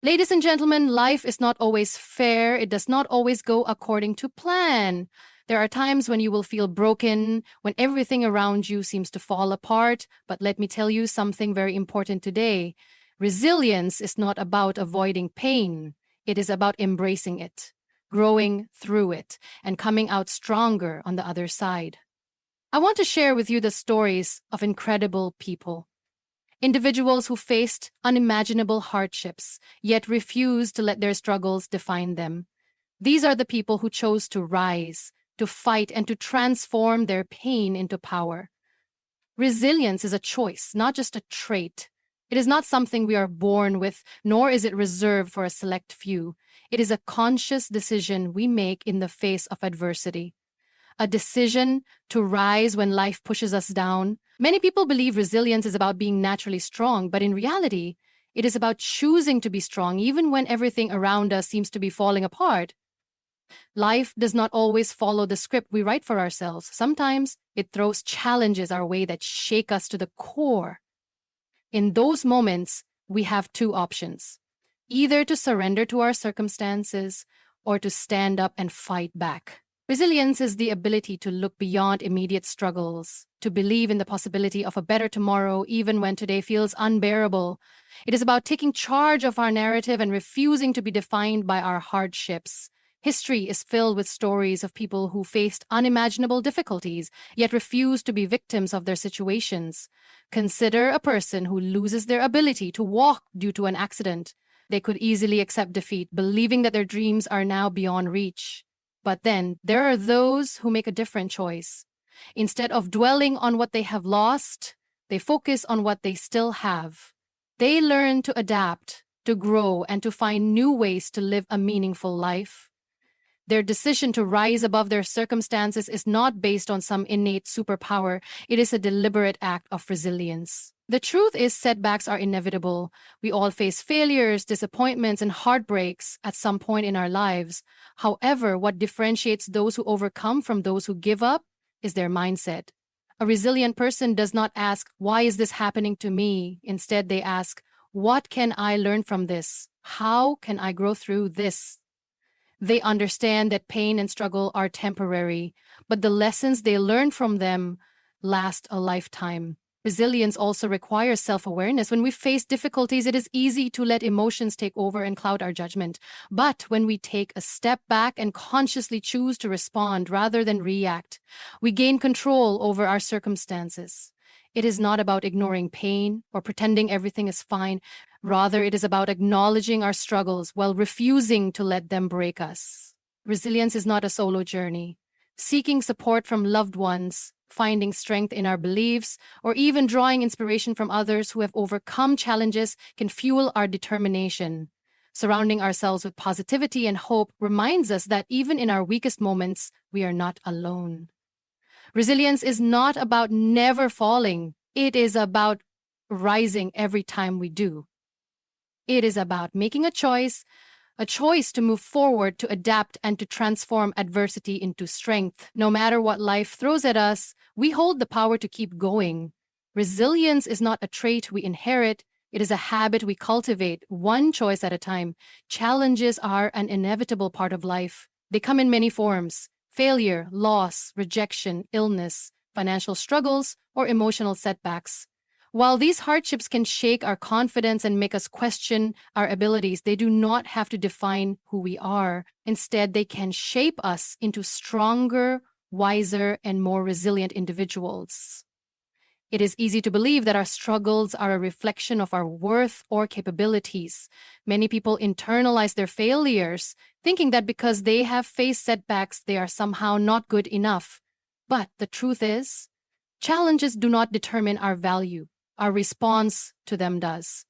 Ladies and gentlemen, life is not always fair. It does not always go according to plan. There are times when you will feel broken, when everything around you seems to fall apart. But let me tell you something very important today. Resilience is not about avoiding pain. It is about embracing it, growing through it, and coming out stronger on the other side. I want to share with you the stories of incredible people. Individuals who faced unimaginable hardships, yet refused to let their struggles define them. These are the people who chose to rise, to fight, and to transform their pain into power. Resilience is a choice, not just a trait. It is not something we are born with, nor is it reserved for a select few. It is a conscious decision we make in the face of adversity. A decision to rise when life pushes us down. Many people believe resilience is about being naturally strong, but in reality, it is about choosing to be strong even when everything around us seems to be falling apart. Life does not always follow the script we write for ourselves. Sometimes it throws challenges our way that shake us to the core. In those moments, we have two options: either to surrender to our circumstances or to stand up and fight back. Resilience is the ability to look beyond immediate struggles, to believe in the possibility of a better tomorrow even when today feels unbearable. It is about taking charge of our narrative and refusing to be defined by our hardships. History is filled with stories of people who faced unimaginable difficulties, yet refused to be victims of their situations. Consider a person who loses their ability to walk due to an accident. They could easily accept defeat, believing that their dreams are now beyond reach. But then, there are those who make a different choice. Instead of dwelling on what they have lost, they focus on what they still have. They learn to adapt, to grow, and to find new ways to live a meaningful life. Their decision to rise above their circumstances is not based on some innate superpower. It is a deliberate act of resilience. The truth is, setbacks are inevitable. We all face failures, disappointments, and heartbreaks at some point in our lives. However, what differentiates those who overcome from those who give up is their mindset. A resilient person does not ask, "Why is this happening to me?" Instead, they ask, "What can I learn from this? How can I grow through this?" They understand that pain and struggle are temporary, but the lessons they learn from them last a lifetime. Resilience also requires self-awareness. When we face difficulties, it is easy to let emotions take over and cloud our judgment. But when we take a step back and consciously choose to respond rather than react, we gain control over our circumstances. It is not about ignoring pain or pretending everything is fine. Rather, it is about acknowledging our struggles while refusing to let them break us. Resilience is not a solo journey. Seeking support from loved ones, finding strength in our beliefs, or even drawing inspiration from others who have overcome challenges can fuel our determination. Surrounding ourselves with positivity and hope reminds us that even in our weakest moments, we are not alone. Resilience is not about never falling. It is about rising every time we do. It is about making a choice to move forward, to adapt, and to transform adversity into strength. No matter what life throws at us, we hold the power to keep going. Resilience is not a trait we inherit. It is a habit we cultivate, one choice at a time. Challenges are an inevitable part of life. They come in many forms: failure, loss, rejection, illness, financial struggles, or emotional setbacks. While these hardships can shake our confidence and make us question our abilities, they do not have to define who we are. Instead, they can shape us into stronger, wiser, and more resilient individuals. It is easy to believe that our struggles are a reflection of our worth or capabilities. Many people internalize their failures, thinking that because they have faced setbacks, they are somehow not good enough. But the truth is, challenges do not determine our value. Our response to them does.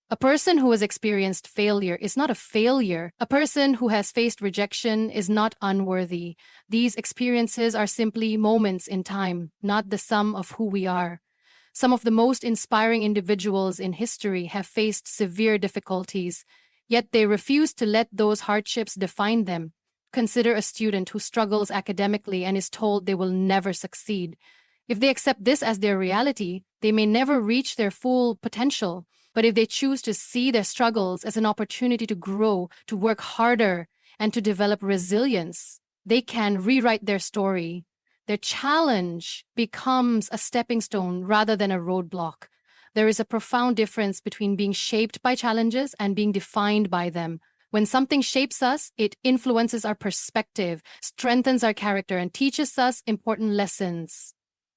A person who has experienced failure is not a failure. A person who has faced rejection is not unworthy. These experiences are simply moments in time, not the sum of who we are. Some of the most inspiring individuals in history have faced severe difficulties, yet they refuse to let those hardships define them. Consider a student who struggles academically and is told they will never succeed. If they accept this as their reality, they may never reach their full potential. But if they choose to see their struggles as an opportunity to grow, to work harder, and to develop resilience, they can rewrite their story. Their challenge becomes a stepping stone rather than a roadblock. There is a profound difference between being shaped by challenges and being defined by them. When something shapes us, it influences our perspective, strengthens our character, and teaches us important lessons.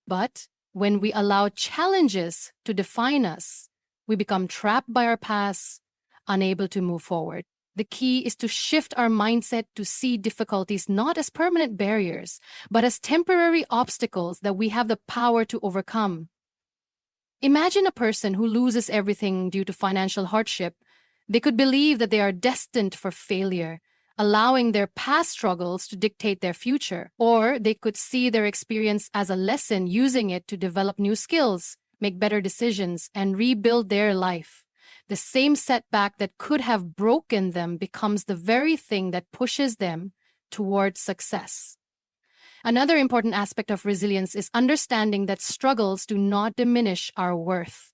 But when we allow challenges to define us, we become trapped by our past, unable to move forward. The key is to shift our mindset to see difficulties not as permanent barriers, but as temporary obstacles that we have the power to overcome. Imagine a person who loses everything due to financial hardship. They could believe that they are destined for failure, allowing their past struggles to dictate their future. Or they could see their experience as a lesson, using it to develop new skills, make better decisions, and rebuild their life. The same setback that could have broken them becomes the very thing that pushes them towards success. Another important aspect of resilience is understanding that struggles do not diminish our worth.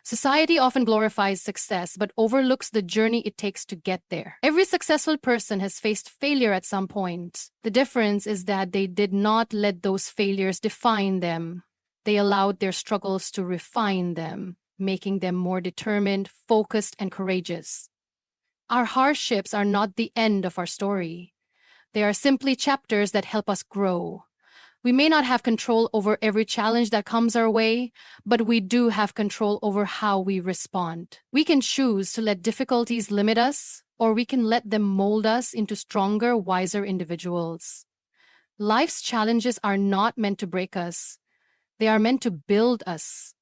Society often glorifies success but overlooks the journey it takes to get there. Every successful person has faced failure at some point. The difference is that they did not let those failures define them. They allowed their struggles to refine them, making them more determined, focused, and courageous. Our hardships are not the end of our story. They are simply chapters that help us grow. We may not have control over every challenge that comes our way, but we do have control over how we respond. We can choose to let difficulties limit us, or we can let them mold us into stronger, wiser individuals. Life's challenges are not meant to break us. They are meant to build us.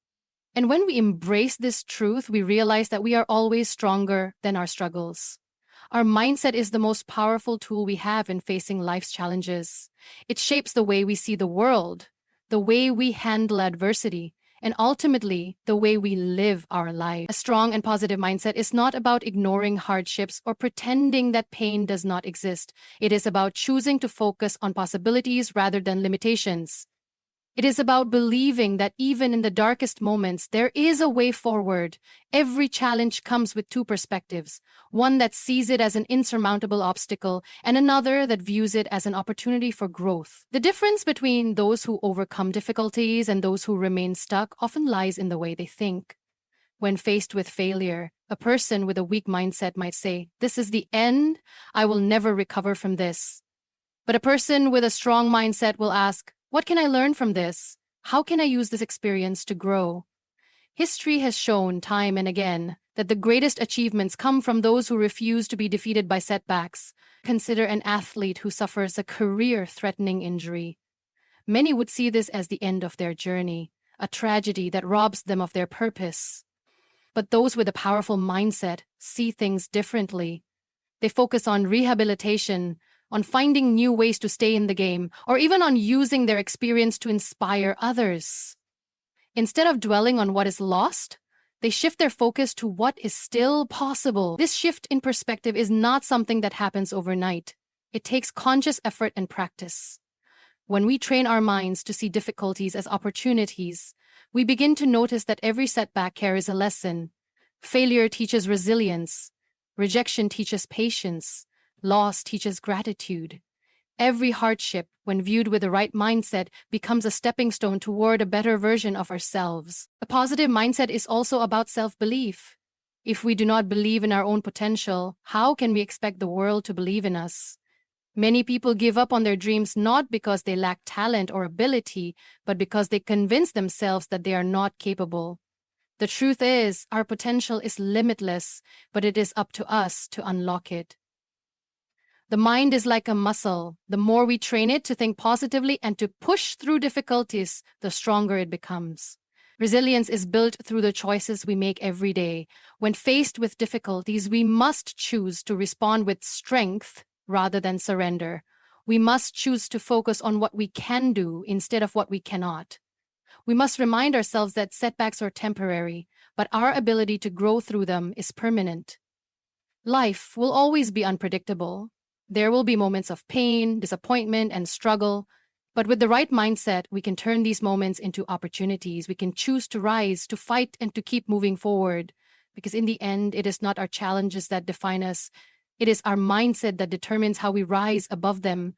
And when we embrace this truth, we realize that we are always stronger than our struggles. Our mindset is the most powerful tool we have in facing life's challenges. It shapes the way we see the world, the way we handle adversity, and ultimately, the way we live our life. A strong and positive mindset is not about ignoring hardships or pretending that pain does not exist. It is about choosing to focus on possibilities rather than limitations. It is about believing that even in the darkest moments, there is a way forward. Every challenge comes with two perspectives, one that sees it as an insurmountable obstacle and another that views it as an opportunity for growth. The difference between those who overcome difficulties and those who remain stuck often lies in the way they think. When faced with failure, a person with a weak mindset might say, "This is the end. I will never recover from this." But a person with a strong mindset will ask, "What can I learn from this? How can I use this experience to grow?" History has shown time and again that the greatest achievements come from those who refuse to be defeated by setbacks. Consider an athlete who suffers a career-threatening injury. Many would see this as the end of their journey, a tragedy that robs them of their purpose. But those with a powerful mindset see things differently. They focus on rehabilitation, on finding new ways to stay in the game, or even on using their experience to inspire others. Instead of dwelling on what is lost, they shift their focus to what is still possible. This shift in perspective is not something that happens overnight. It takes conscious effort and practice. When we train our minds to see difficulties as opportunities, we begin to notice that every setback carries a lesson. Failure teaches resilience. Rejection teaches patience. Loss teaches gratitude. Every hardship, when viewed with the right mindset, becomes a stepping stone toward a better version of ourselves. A positive mindset is also about self-belief. If we do not believe in our own potential, how can we expect the world to believe in us? Many people give up on their dreams not because they lack talent or ability, but because they convince themselves that they are not capable. The truth is, our potential is limitless, but it is up to us to unlock it. The mind is like a muscle. The more we train it to think positively and to push through difficulties, the stronger it becomes. Resilience is built through the choices we make every day. When faced with difficulties, we must choose to respond with strength rather than surrender. We must choose to focus on what we can do instead of what we cannot. We must remind ourselves that setbacks are temporary, but our ability to grow through them is permanent. Life will always be unpredictable. There will be moments of pain, disappointment, and struggle. But with the right mindset, we can turn these moments into opportunities. We can choose to rise, to fight, and to keep moving forward. Because in the end, it is not our challenges that define us, it is our mindset that determines how we rise above them.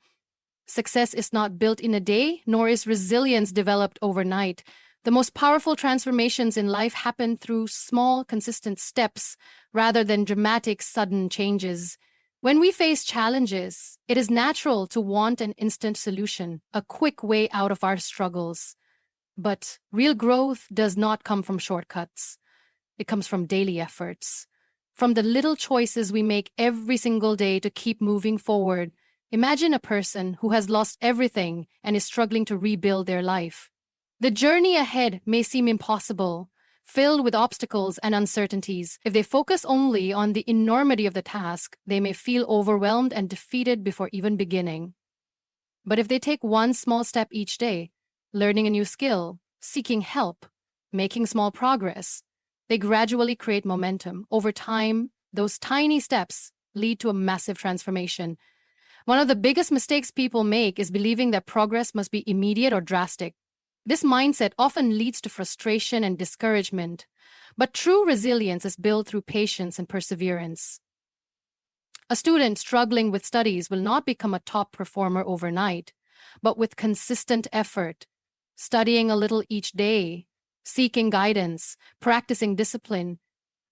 Success is not built in a day, nor is resilience developed overnight. The most powerful transformations in life happen through small, consistent steps rather than dramatic, sudden changes. When we face challenges, it is natural to want an instant solution, a quick way out of our struggles. But real growth does not come from shortcuts. It comes from daily efforts, from the little choices we make every single day to keep moving forward. Imagine a person who has lost everything and is struggling to rebuild their life. The journey ahead may seem impossible, filled with obstacles and uncertainties. If they focus only on the enormity of the task, they may feel overwhelmed and defeated before even beginning. But if they take one small step each day, learning a new skill, seeking help, making small progress, they gradually create momentum. Over time, those tiny steps lead to a massive transformation. One of the biggest mistakes people make is believing that progress must be immediate or drastic. This mindset often leads to frustration and discouragement, but true resilience is built through patience and perseverance. A student struggling with studies will not become a top performer overnight, but with consistent effort, studying a little each day, seeking guidance, practicing discipline,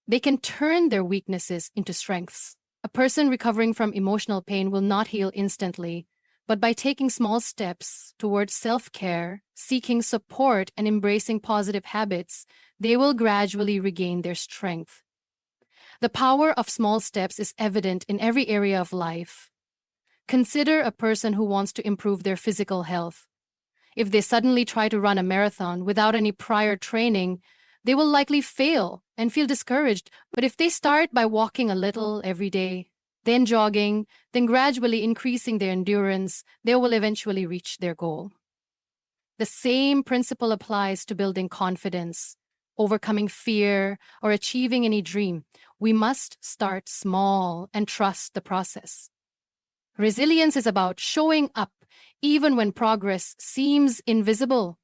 they can turn their weaknesses into strengths. A person recovering from emotional pain will not heal instantly, but by taking small steps towards self-care, seeking support, and embracing positive habits, they will gradually regain their strength. The power of small steps is evident in every area of life. Consider a person who wants to improve their physical health. If they suddenly try to run a marathon without any prior training, they will likely fail and feel discouraged. But if they start by walking a little every day, then jogging, then gradually increasing their endurance, they will eventually reach their goal. The same principle applies to building confidence, overcoming fear, or achieving any dream. We must start small and trust the process. Resilience is about showing up even when progress seems invisible.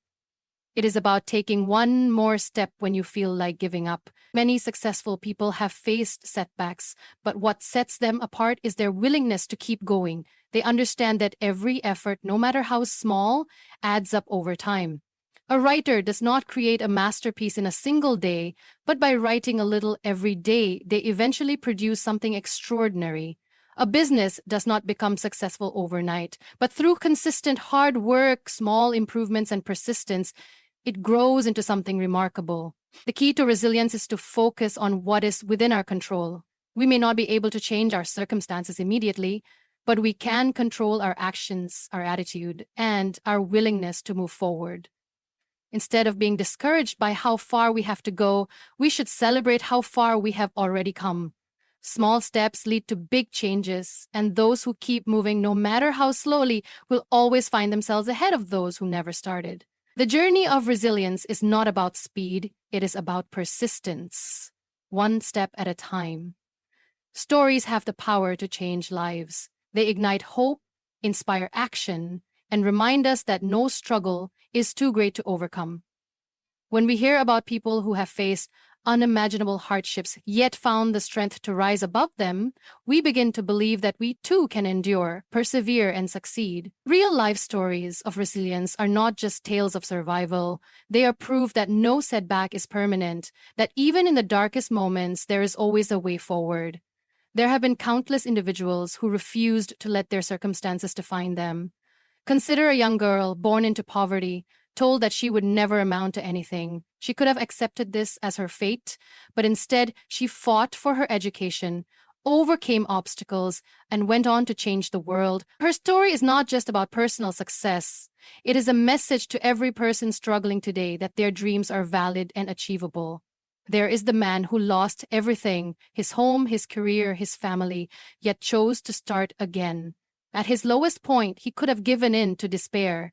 It is about taking one more step when you feel like giving up. Many successful people have faced setbacks, but what sets them apart is their willingness to keep going. They understand that every effort, no matter how small, adds up over time. A writer does not create a masterpiece in a single day, but by writing a little every day, they eventually produce something extraordinary. A business does not become successful overnight, but through consistent hard work, small improvements, and persistence, it grows into something remarkable. The key to resilience is to focus on what is within our control. We may not be able to change our circumstances immediately, but we can control our actions, our attitude, and our willingness to move forward. Instead of being discouraged by how far we have to go, we should celebrate how far we have already come. Small steps lead to big changes, and those who keep moving, no matter how slowly, will always find themselves ahead of those who never started. The journey of resilience is not about speed, it is about persistence, one step at a time. Stories have the power to change lives. They ignite hope, inspire action, and remind us that no struggle is too great to overcome. When we hear about people who have faced unimaginable hardships yet found the strength to rise above them, we begin to believe that we too can endure, persevere, and succeed. Real-life stories of resilience are not just tales of survival. They are proof that no setback is permanent, that even in the darkest moments, there is always a way forward. There have been countless individuals who refused to let their circumstances define them. Consider a young girl born into poverty, told that she would never amount to anything. She could have accepted this as her fate, but instead she fought for her education, overcame obstacles, and went on to change the world. Her story is not just about personal success. It is a message to every person struggling today that their dreams are valid and achievable. There is the man who lost everything, his home, his career, his family, yet chose to start again. At his lowest point, he could have given in to despair,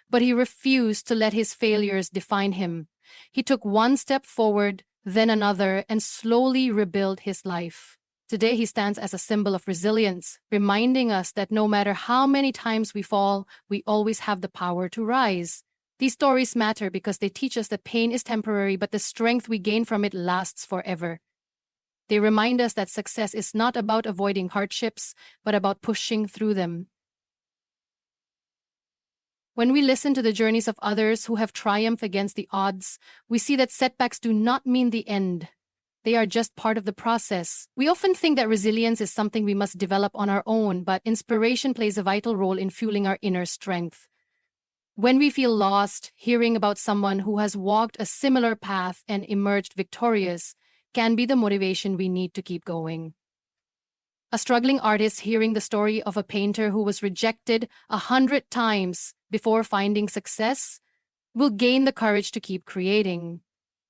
but he refused to let his failures define him. He took one step forward, then another, and slowly rebuilt his life. Today, he stands as a symbol of resilience, reminding us that no matter how many times we fall, we always have the power to rise. These stories matter because they teach us that pain is temporary, but the strength we gain from it lasts forever. They remind us that success is not about avoiding hardships, but about pushing through them. When we listen to the journeys of others who have triumphed against the odds, we see that setbacks do not mean the end. They are just part of the process. We often think that resilience is something we must develop on our own, but inspiration plays a vital role in fueling our inner strength. When we feel lost, hearing about someone who has walked a similar path and emerged victorious can be the motivation we need to keep going. A struggling artist hearing the story of a painter who was rejected 100 times before finding success will gain the courage to keep creating.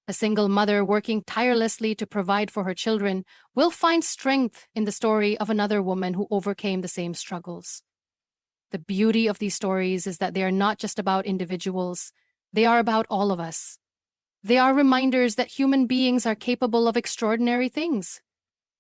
A single mother working tirelessly to provide for her children will find strength in the story of another woman who overcame the same struggles. The beauty of these stories is that they are not just about individuals, they are about all of us. They are reminders that human beings are capable of extraordinary things,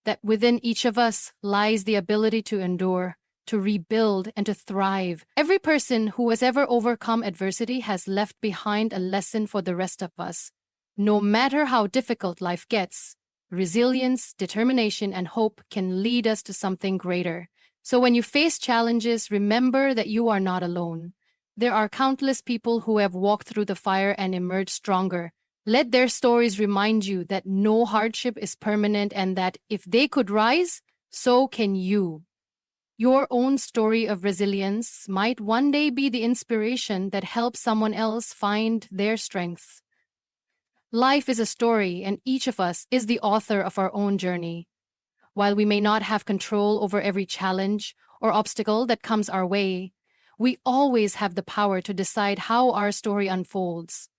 that within each of us lies the ability to endure, to rebuild, and to thrive. Every person who has ever overcome adversity has left behind a lesson for the rest of us. No matter how difficult life gets, resilience, determination, and hope can lead us to something greater. So when you face challenges, remember that you are not alone. There are countless people who have walked through the fire and emerged stronger. Let their stories remind you that no hardship is permanent and that if they could rise, so can you. Your own story of resilience might one day be the inspiration that helps someone else find their strength. Life is a story, and each of us is the author of our own journey. While we may not have control over every challenge or obstacle that comes our way, we always have the power to decide how our story unfolds.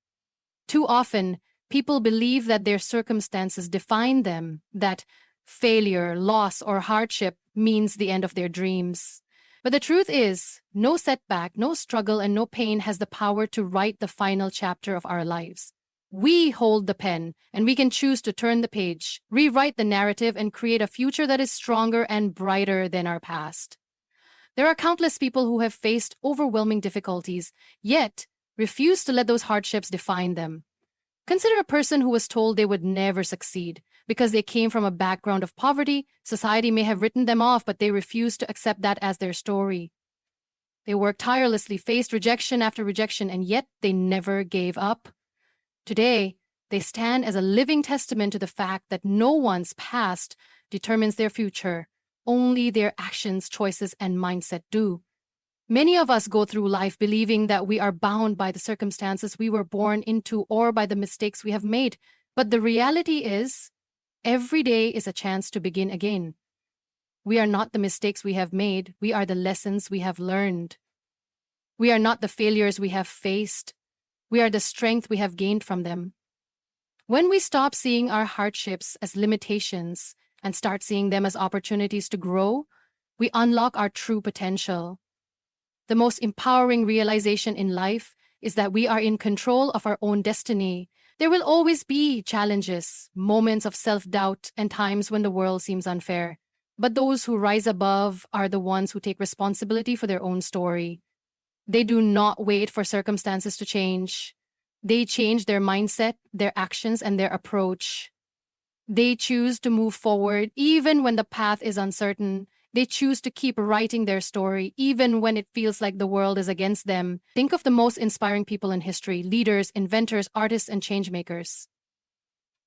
Too often, people believe that their circumstances define them, that failure, loss, or hardship means the end of their dreams. But the truth is, no setback, no struggle, and no pain has the power to write the final chapter of our lives. We hold the pen, and we can choose to turn the page, rewrite the narrative, and create a future that is stronger and brighter than our past. There are countless people who have faced overwhelming difficulties, yet refuse to let those hardships define them. Consider a person who was told they would never succeed. Because they came from a background of poverty, society may have written them off, but they refused to accept that as their story. They worked tirelessly, faced rejection after rejection, and yet they never gave up. Today, they stand as a living testament to the fact that no one's past determines their future. Only their actions, choices, and mindset do. Many of us go through life believing that we are bound by the circumstances we were born into or by the mistakes we have made. But the reality is, every day is a chance to begin again. We are not the mistakes we have made. We are the lessons we have learned. We are not the failures we have faced. We are the strength we have gained from them. When we stop seeing our hardships as limitations and start seeing them as opportunities to grow, we unlock our true potential. The most empowering realization in life is that we are in control of our own destiny. There will always be challenges, moments of self-doubt, and times when the world seems unfair. But those who rise above are the ones who take responsibility for their own story. They do not wait for circumstances to change. They change their mindset, their actions, and their approach. They choose to move forward even when the path is uncertain. They choose to keep writing their story even when it feels like the world is against them. Think of the most inspiring people in history: leaders, inventors, artists, and changemakers.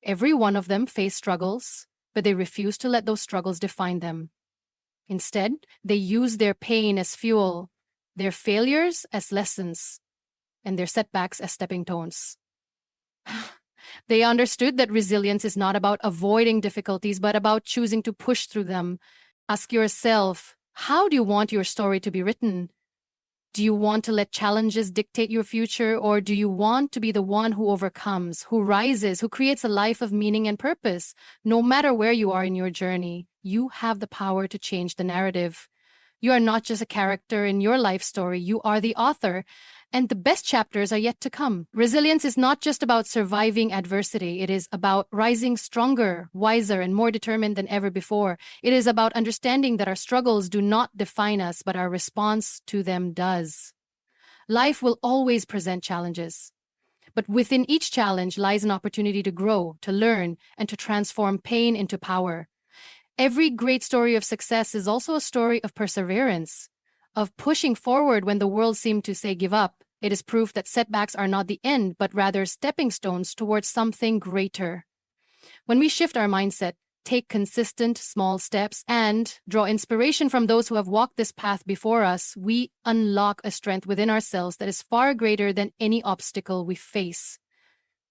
Every one of them faced struggles, but they refused to let those struggles define them. Instead, they used their pain as fuel, their failures as lessons, and their setbacks as stepping stones. They understood that resilience is not about avoiding difficulties, but about choosing to push through them. Ask yourself, how do you want your story to be written? Do you want to let challenges dictate your future, or do you want to be the one who overcomes, who rises, who creates a life of meaning and purpose? No matter where you are in your journey, you have the power to change the narrative. You are not just a character in your life story, you are the author, and the best chapters are yet to come. Resilience is not just about surviving adversity, it is about rising stronger, wiser, and more determined than ever before. It is about understanding that our struggles do not define us, but our response to them does. Life will always present challenges, but within each challenge lies an opportunity to grow, to learn, and to transform pain into power. Every great story of success is also a story of perseverance, of pushing forward when the world seemed to say give up. It is proof that setbacks are not the end, but rather stepping stones towards something greater. When we shift our mindset, take consistent, small steps, and draw inspiration from those who have walked this path before us, we unlock a strength within ourselves that is far greater than any obstacle we face.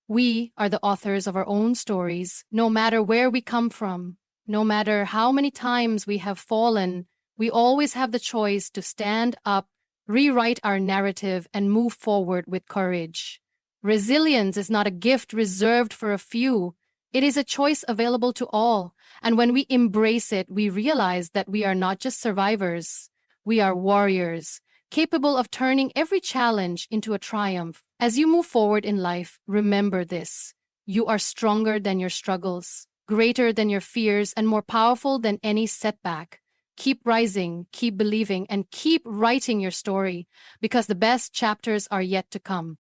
We are the authors of our own stories, no matter where we come from. No matter how many times we have fallen, we always have the choice to stand up, rewrite our narrative, and move forward with courage. Resilience is not a gift reserved for a few. It is a choice available to all. And when we embrace it, we realize that we are not just survivors. We are warriors, capable of turning every challenge into a triumph. As you move forward in life, remember this. You are stronger than your struggles, greater than your fears, and more powerful than any setback. Keep rising, keep believing, and keep writing your story, because the best chapters are yet to come.